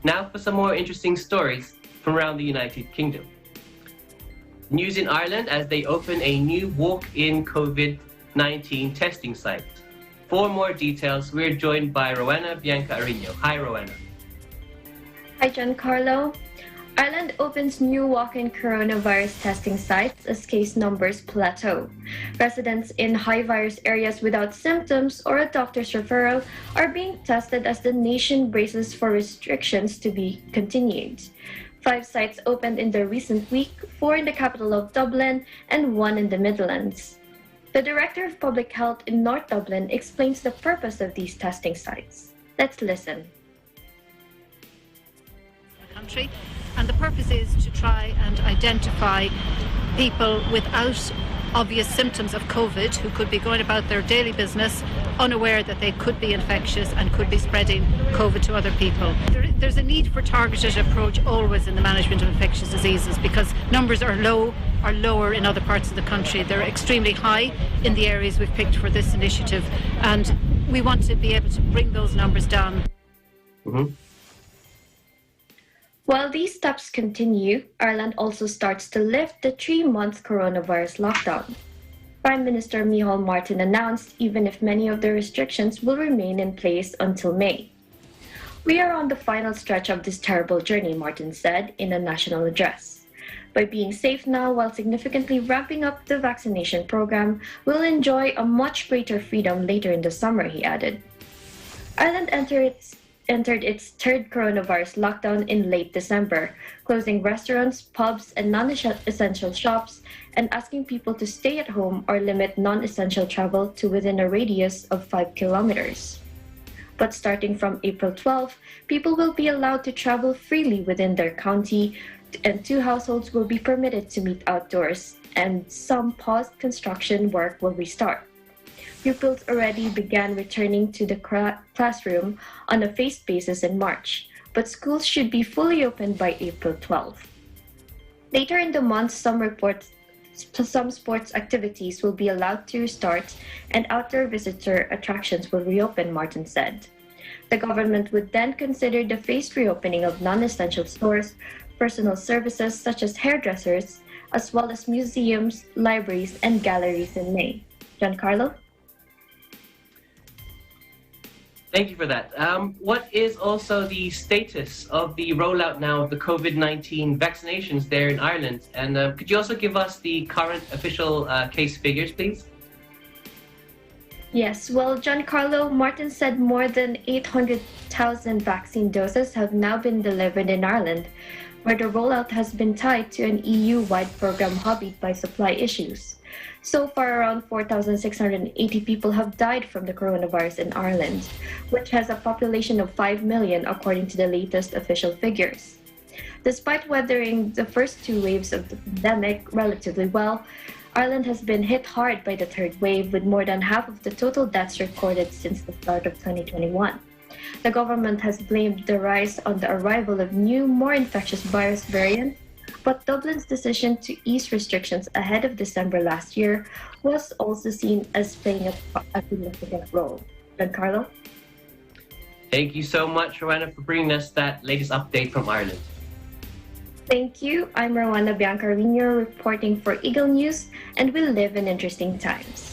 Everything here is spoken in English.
Now for some more interesting stories from around the United Kingdom. News in Ireland as they open a new walk-in COVID-19 testing site. For more details, we're joined by Rowena Bianca Arino. Hi, Rowena. Hi, Giancarlo. Ireland opens new walk-in coronavirus testing sites as case numbers plateau. Residents in high-virus areas without symptoms or a doctor's referral are being tested as the nation braces for restrictions to be continued. 5 sites opened in the recent week, 4 in the capital of Dublin and 1 in the Midlands. The Director of Public Health in North Dublin explains the purpose of these testing sites. Let's listen. Country. And the purpose is to try and identify people without obvious symptoms of COVID who could be going about their daily business unaware that they could be infectious and could be spreading COVID to other people. There's a need for targeted approach always in the management of infectious diseases because numbers are lower in other parts of the country. They're extremely high in the areas we've picked for this initiative, and we want to be able to bring those numbers down. While these steps continue, Ireland also starts to lift the 3-month coronavirus lockdown. Prime Minister Micheál Martin announced even if many of the restrictions will remain in place until May. "We are on the final stretch of this terrible journey," Martin said in a national address. "By being safe now while significantly ramping up the vaccination program, we'll enjoy a much greater freedom later in the summer," he added. Ireland entered its 3rd coronavirus lockdown in late December, closing restaurants, pubs, and non-essential shops, and asking people to stay at home or limit non-essential travel to within a radius of 5 kilometers. But starting from April 12, people will be allowed to travel freely within their county, and 2 households will be permitted to meet outdoors, and some paused construction work will restart. Pupils already began returning to the classroom on a phased basis in March, but schools should be fully open by April 12. Later in the month, some sports activities will be allowed to restart and outdoor visitor attractions will reopen, Martin said. The government would then consider the phased reopening of non-essential stores, personal services such as hairdressers, as well as museums, libraries, and galleries in May. Giancarlo? Thank you for that. What is also the status of the rollout now of the COVID-19 vaccinations there in Ireland? And could you also give us the current official case figures, please? Yes, well, Giancarlo, Martin said more than 800,000 vaccine doses have now been delivered in Ireland, where the rollout has been tied to an EU-wide program hobbled by supply issues. So far, around 4,680 people have died from the coronavirus in Ireland, which has a population of 5 million according to the latest official figures. Despite weathering the first 2 waves of the pandemic relatively well, Ireland has been hit hard by the 3rd wave, with more than half of the total deaths recorded since the start of 2021. The government has blamed the rise on the arrival of new, more infectious virus variants, but Dublin's decision to ease restrictions ahead of December last year was also seen as playing a significant role. Giancarlo? Thank you so much, Rowena, for bringing us that latest update from Ireland. Thank you. I'm Rowena Bianca Arino reporting for Eagle News, and we live in interesting times.